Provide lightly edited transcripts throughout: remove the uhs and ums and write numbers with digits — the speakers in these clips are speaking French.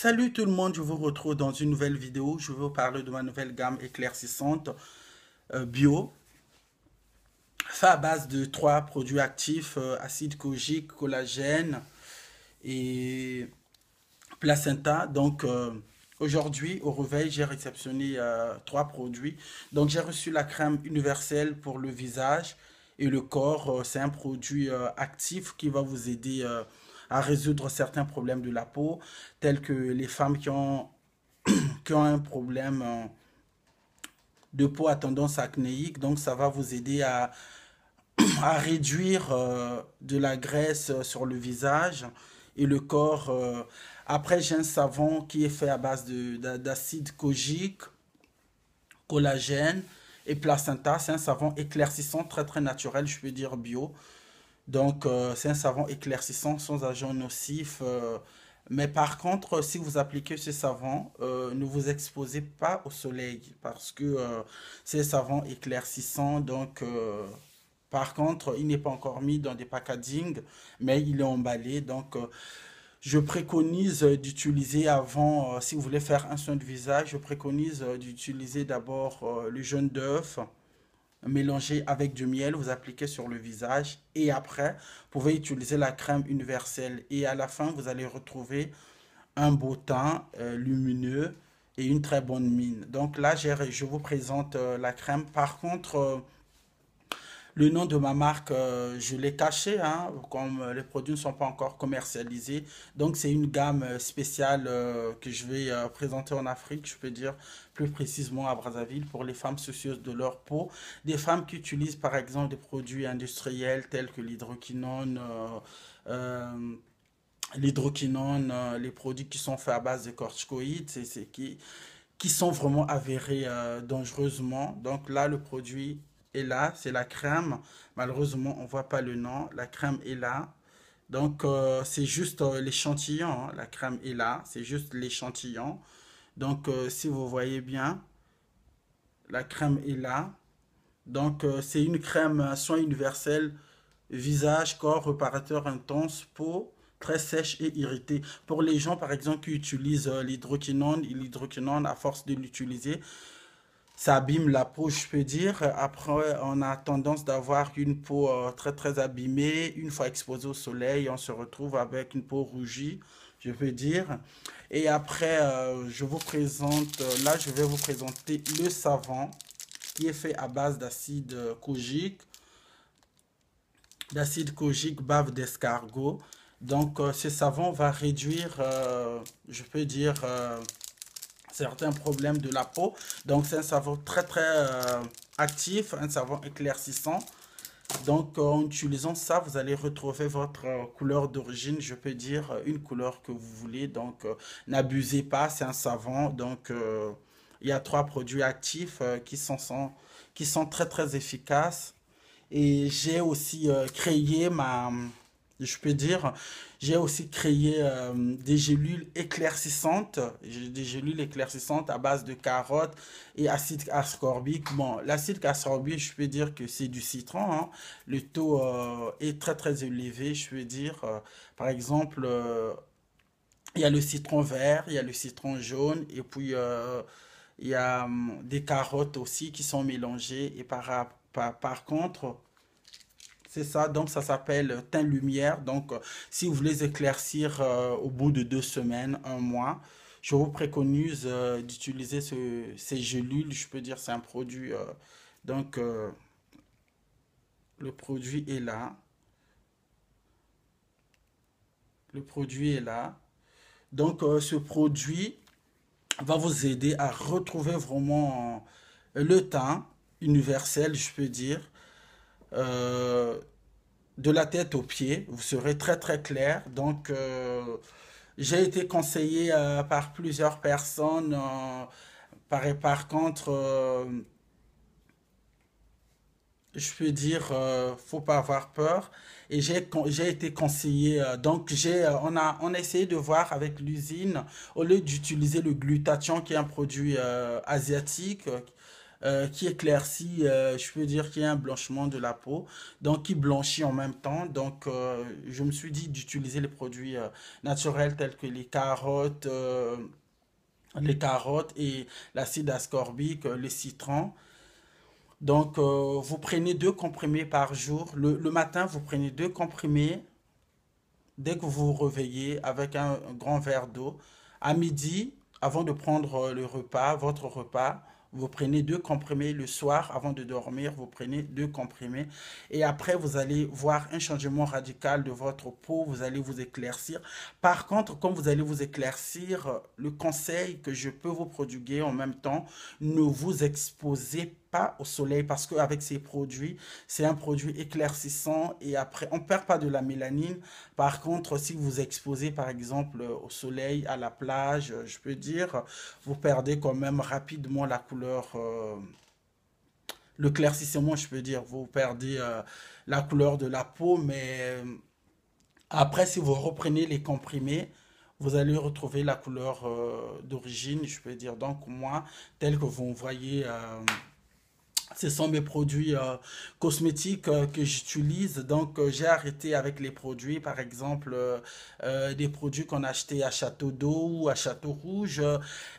Salut tout le monde, je vous retrouve dans une nouvelle vidéo. Je vais vous parler de ma nouvelle gamme éclaircissante bio, fait à base de trois produits actifs, acide kojique, collagène et placenta. Aujourd'hui, au réveil, j'ai réceptionné trois produits. Donc j'ai reçu la crème universelle pour le visage et le corps. C'est un produit actif qui va vous aider à résoudre certains problèmes de la peau, tels que les femmes qui ont un problème de peau à tendance acnéique. Donc, ça va vous aider à réduire de la graisse sur le visage et le corps. Après, j'ai un savon qui est fait à base d'acide kojique, collagène et placenta. C'est un savon éclaircissant, très très naturel, je peux dire bio. C'est un savon éclaircissant sans agents nocifs. Mais par contre, si vous appliquez ce savon, ne vous exposez pas au soleil parce que c'est un savon éclaircissant. Par contre, il n'est pas encore mis dans des packaging, mais il est emballé. Je préconise d'utiliser avant, si vous voulez faire un soin de visage, je préconise d'utiliser d'abord le jaune d'œuf mélangé avec du miel, vous appliquez sur le visage et après, vous pouvez utiliser la crème universelle. Et à la fin, vous allez retrouver un beau teint lumineux et une très bonne mine. Donc là, je vous présente la crème. Par contre, le nom de ma marque, je l'ai caché, hein, comme les produits ne sont pas encore commercialisés. Donc, c'est une gamme spéciale que je vais présenter en Afrique, je peux dire plus précisément à Brazzaville, pour les femmes soucieuses de leur peau. Des femmes qui utilisent par exemple des produits industriels tels que euh, les produits qui sont faits à base de corticoïdes, qui sont vraiment avérés dangereusement. Donc là, le produit est là, c'est la crème. Malheureusement, on voit pas le nom. La crème est là. C'est juste l'échantillon, hein. La crème est là, c'est juste l'échantillon. Si vous voyez bien, la crème est là. C'est une crème soin universel, visage, corps, réparateur intense, peau très sèche et irritée. Pour les gens, par exemple, qui utilisent l'hydroquinone, à force de l'utiliser, ça abîme la peau, je peux dire. Après, on a tendance d'avoir une peau très très abîmée. Une fois exposée au soleil, on se retrouve avec une peau rougie, je peux dire. Et après, là, je vais vous présenter le savon qui est fait à base d'acide kojique, bave d'escargot. Ce savon va réduire, je peux dire, certains problèmes de la peau. Donc, c'est un savon très, très actif, un savon éclaircissant. En utilisant ça, vous allez retrouver votre couleur d'origine, je peux dire, une couleur que vous voulez. N'abusez pas, c'est un savon. Il y a trois produits actifs qui sont très, très efficaces. Et j'ai aussi je peux dire, j'ai aussi créé des gélules éclaircissantes. J'ai des gélules éclaircissantes à base de carottes et acide ascorbique. Bon, l'acide ascorbique, je peux dire que c'est du citron, hein. Le taux est très très élevé, je peux dire. Par exemple, il y a le citron vert, il y a le citron jaune, et puis il y a des carottes aussi qui sont mélangées. Et par contre, c'est ça, donc ça s'appelle teint lumière. Si vous voulez éclaircir au bout de 2 semaines, un mois, je vous préconise d'utiliser ces gélules. Je peux dire c'est un produit. Donc, euh, le produit est là. Le produit est là. Ce produit va vous aider à retrouver vraiment le teint universel, je peux dire. Euh, de la tête aux pieds, vous serez très très clair. J'ai été conseillé par plusieurs personnes. Par contre, je peux dire, faut pas avoir peur. Et j'ai été conseillé. On a essayé de voir avec l'usine, au lieu d'utiliser le glutathion, qui est un produit asiatique, qui éclaircit, je peux dire qu'il y a un blanchiment de la peau, donc qui blanchit en même temps. Donc, je me suis dit d'utiliser les produits naturels tels que les carottes et l'acide ascorbique, les citrons. Donc, vous prenez 2 comprimés par jour. Le matin, vous prenez 2 comprimés dès que vous vous réveillez avec un grand verre d'eau. À midi, avant de prendre le repas, votre repas, vous prenez 2 comprimés. Le soir, avant de dormir, vous prenez 2 comprimés. Et après, vous allez voir un changement radical de votre peau. Vous allez vous éclaircir. Par contre, comme vous allez vous éclaircir, le conseil que je peux vous prodiguer en même temps, ne vous exposez pas au soleil parce qu'avec ces produits, c'est un produit éclaircissant et après, on ne perd pas de la mélanine. Par contre, si vous exposez par exemple au soleil, à la plage, je peux dire, vous perdez quand même rapidement la couleur, le claircissement, je peux dire, vous perdez la couleur de la peau, mais après, si vous reprenez les comprimés, vous allez retrouver la couleur d'origine, je peux dire. Donc moi, tel que vous voyez, ce sont mes produits cosmétiques que j'utilise. Donc, j'ai arrêté avec les produits, par exemple, des produits qu'on achetait à Château d'Eau ou à Château Rouge,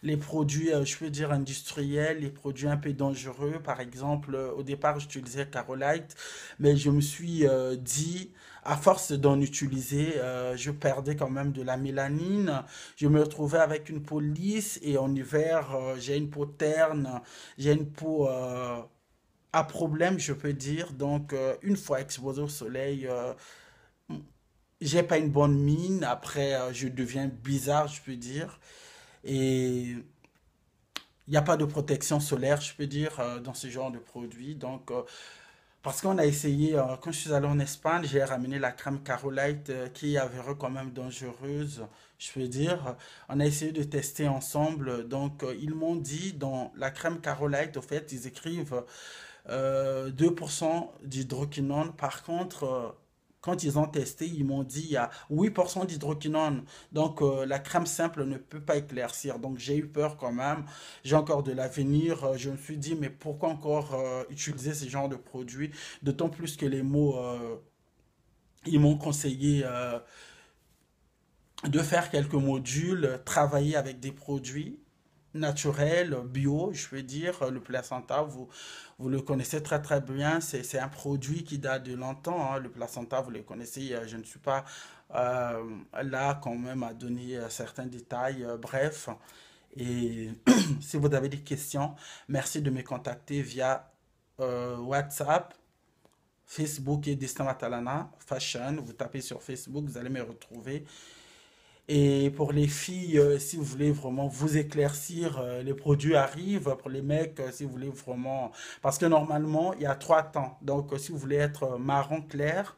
les produits, je peux dire, industriels, les produits un peu dangereux. Par exemple, au départ, j'utilisais Carolite, mais je me suis dit, à force d'en utiliser, je perdais quand même de la mélanine. Je me retrouvais avec une peau lisse et en hiver, j'ai une peau terne, j'ai une peau à problème, je peux dire. Donc, une fois exposé au soleil, j'ai pas une bonne mine. Après, je deviens bizarre, je peux dire. Et il n'y a pas de protection solaire, je peux dire, dans ce genre de produit. Donc, parce qu'on a essayé, quand je suis allé en Espagne, j'ai ramené la crème Carolite qui est avérée quand même dangereuse, je peux dire. On a essayé de tester ensemble. Donc, ils m'ont dit dans la crème Carolite, au fait, ils écrivent 2% d'hydroquinone. Par contre, quand ils ont testé, ils m'ont dit il y a 8% d'hydroquinone. Donc, la crème simple ne peut pas éclaircir. Donc, j'ai eu peur quand même. J'ai encore de l'avenir. Je me suis dit, mais pourquoi encore utiliser ce genre de produit? D'autant plus que les mots, ils m'ont conseillé de faire quelques modules, travailler avec des produits naturels, bio, je veux dire. Le placenta, vous le connaissez très très bien, c'est un produit qui date de longtemps, hein. Le placenta, vous le connaissez, je ne suis pas euh, là quand même à donner certains détails, bref. Et si vous avez des questions, merci de me contacter via WhatsApp, Facebook et Destin Matalana Fashion. Vous tapez sur Facebook, vous allez me retrouver. Et pour les filles, si vous voulez vraiment vous éclaircir, les produits arrivent. Pour les mecs, si vous voulez vraiment... Parce que normalement, il y a 3 temps. Donc, si vous voulez être marron clair,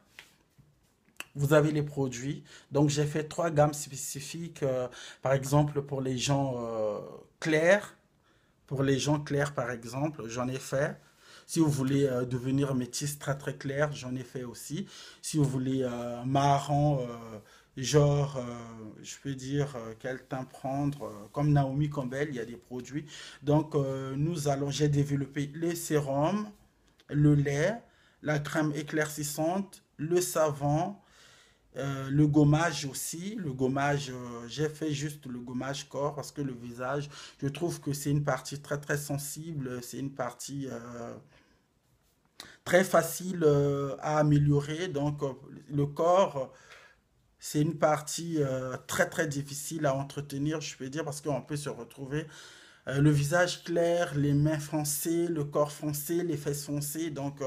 vous avez les produits. Donc, j'ai fait 3 gammes spécifiques. Par exemple, pour les gens clairs. Pour les gens clairs, par exemple, j'en ai fait. Si vous voulez devenir métisse très très clair, j'en ai fait aussi. Si vous voulez marron, genre, je peux dire quel teint prendre, comme Naomi Campbell, il y a des produits. Donc, j'ai développé le sérum, le lait, la crème éclaircissante, le savon, le gommage aussi. Le gommage, j'ai fait juste le gommage corps parce que le visage, je trouve que c'est une partie très très sensible, c'est une partie très facile à améliorer. Donc, le corps, c'est une partie très très difficile à entretenir, je peux dire, parce qu'on peut se retrouver le visage clair, les mains foncées, le corps foncé, les fesses foncées. Donc,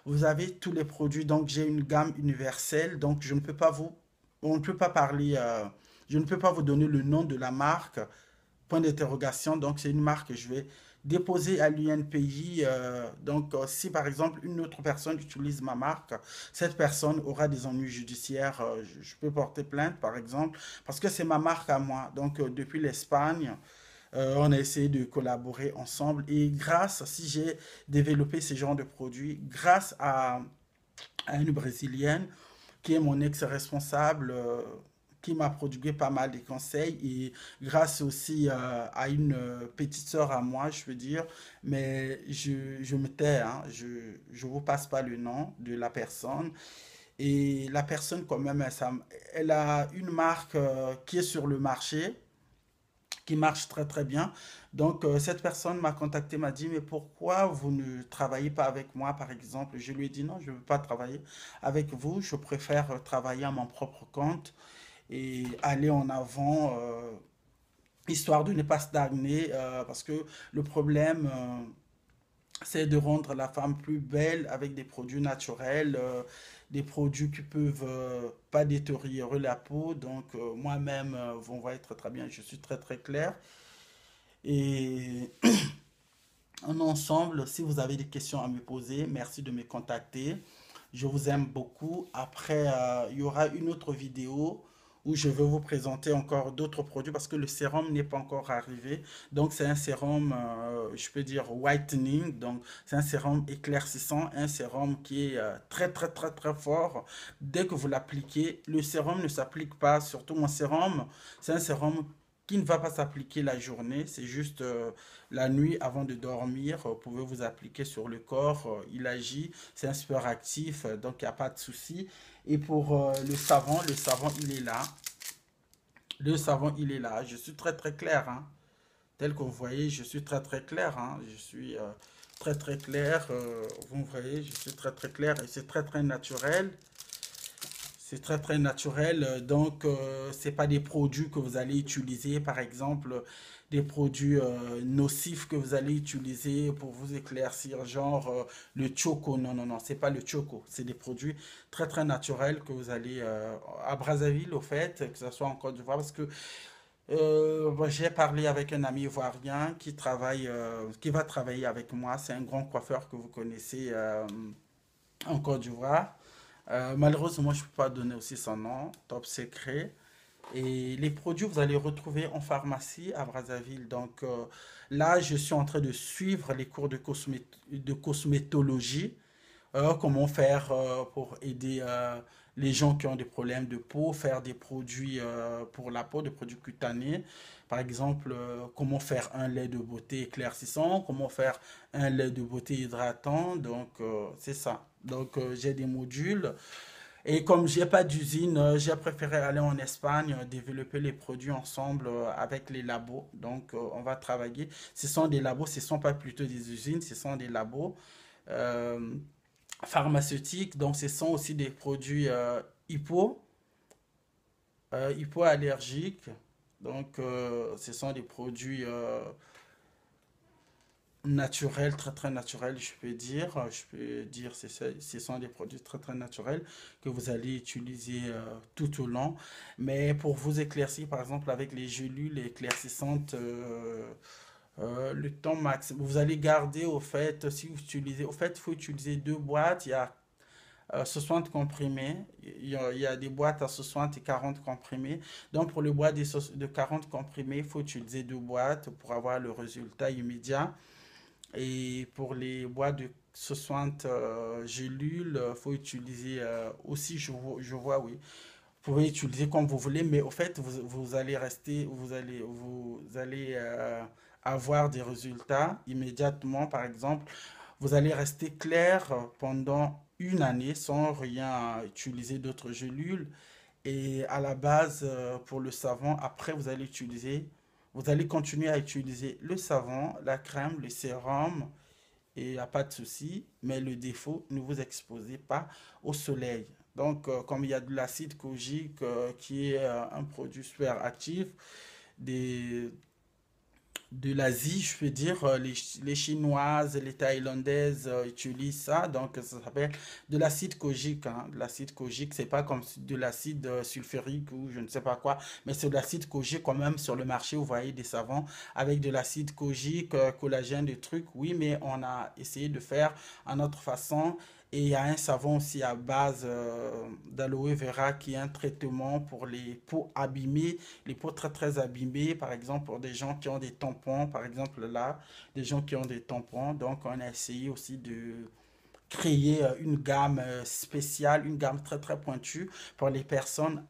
vous avez tous les produits. Donc, j'ai une gamme universelle. Donc, on ne peut pas parler, je ne peux pas vous donner le nom de la marque. Point d'interrogation. Donc, c'est une marque que je vais déposer à l'UNPI. Donc, si par exemple une autre personne utilise ma marque, cette personne aura des ennuis judiciaires. Je peux porter plainte, par exemple, parce que c'est ma marque à moi. Donc, depuis l'Espagne, on a essayé de collaborer ensemble. Et grâce, si j'ai développé ce genre de produit, grâce à une Brésilienne qui est mon ex-responsable, qui m'a prodigué pas mal de conseils et grâce aussi à une petite sœur à moi, je veux dire, mais je me tais, hein, je vous passe pas le nom de la personne. Et la personne, quand même, elle a une marque qui est sur le marché, qui marche très très bien. Donc, cette personne m'a contacté, m'a dit, mais pourquoi vous ne travaillez pas avec moi, par exemple? Je lui ai dit, non, je ne veux pas travailler avec vous, je préfère travailler à mon propre compte et aller en avant, histoire de ne pas stagner, parce que le problème, c'est de rendre la femme plus belle avec des produits naturels, des produits qui peuvent pas détériorer la peau. Donc moi-même, vous voyez très très bien, je suis très très clair. Et en ensemble, si vous avez des questions à me poser, merci de me contacter. Je vous aime beaucoup. Après, il y aura une autre vidéo où je vais vous présenter encore d'autres produits parce que le sérum n'est pas encore arrivé. Donc, c'est un sérum, je peux dire whitening. Donc, c'est un sérum éclaircissant, un sérum qui est très, très, très, très fort. Dès que vous l'appliquez, le sérum ne s'applique pas. Surtout mon sérum, c'est un sérum qui ne va pas s'appliquer la journée. C'est juste la nuit avant de dormir. Vous pouvez vous appliquer sur le corps. Il agit. C'est un super actif, donc il n'y a pas de souci. Et pour le savon, il est là. Le savon, il est là. Je suis très très clair, hein. Tel que vous voyez, je suis très très clair, hein. Je suis très très clair. Vous voyez, je suis très très clair et c'est très très naturel. C'est très très naturel, donc c'est pas des produits que vous allez utiliser, par exemple des produits nocifs que vous allez utiliser pour vous éclaircir, genre le choco. Non, non, non, c'est pas le choco, c'est des produits très très naturels que vous allez à Brazzaville, au fait, que ce soit en Côte d'Ivoire, parce que moi, j'ai parlé avec un ami ivoirien qui travaille, qui va travailler avec moi. C'est un grand coiffeur que vous connaissez en Côte d'Ivoire. Malheureusement, je ne peux pas donner aussi son nom, top secret. Et les produits, vous allez les retrouver en pharmacie à Brazzaville. Donc là, je suis en train de suivre les cours de cosmétologie. Comment faire pour aider les gens qui ont des problèmes de peau, faire des produits pour la peau, des produits cutanés. Par exemple, comment faire un lait de beauté éclaircissant, comment faire un lait de beauté hydratant. Donc, c'est ça. Donc, j'ai des modules. Et comme j'ai pas d'usine, j'ai préféré aller en Espagne, développer les produits ensemble avec les labos. Donc, on va travailler. Ce sont des labos, ce ne sont pas plutôt des usines, ce sont des labos. Euh, Pharmaceutiques, donc ce sont aussi des produits hypo, hypoallergiques. Donc ce sont des produits naturels, très très naturels, je peux dire. Je peux dire ce sont des produits très très naturels que vous allez utiliser tout au long. Mais pour vous éclaircir, par exemple, avec les gélules éclaircissantes, le temps max, vous allez garder au fait, si vous utilisez, au fait, il faut utiliser deux boîtes. Il y a 60 comprimés. Il y a des boîtes à 60 et 40 comprimés. Donc, pour le boîte de 40 comprimés, il faut utiliser deux boîtes pour avoir le résultat immédiat. Et pour les boîtes de 60 gélules, il faut utiliser aussi, je vois, oui. Vous pouvez utiliser comme vous voulez, mais au fait, vous allez rester, vous allez avoir des résultats immédiatement. Par exemple, vous allez rester clair pendant une année sans rien utiliser d'autres gélules. Et à la base, pour le savon, après, vous allez continuer à utiliser le savon, la crème, le sérum, et il n'y a pas de souci. Mais le défaut, ne vous exposez pas au soleil. Donc, comme il y a de l'acide kojique qui est un produit super actif, des, de l'Asie, je peux dire, les Chinoises, les Thaïlandaises utilisent ça, donc ça s'appelle de l'acide kojique, hein. De l'acide kojique, c'est pas comme de l'acide sulfurique ou je ne sais pas quoi, mais c'est de l'acide kojique quand même sur le marché, vous voyez des savons avec de l'acide kojique, collagène, des trucs, oui, mais on a essayé de faire à notre façon. Et il y a un savon aussi à base d'aloe vera qui est un traitement pour les peaux abîmées, les peaux très très abîmées, par exemple pour des gens qui ont des tampons, par exemple là, des gens qui ont des tampons. Donc on a essayé aussi de créer une gamme spéciale, une gamme très très pointue pour les personnes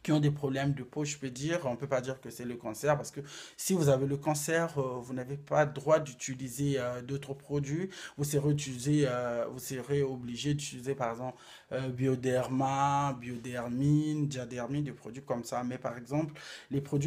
qui ont des problèmes de peau, je peux dire. On ne peut pas dire que c'est le cancer parce que si vous avez le cancer, vous n'avez pas le droit d'utiliser d'autres produits. Vous serez obligé d'utiliser par exemple Bioderma, Biodermine, Diadermine, des produits comme ça. Mais par exemple, les produits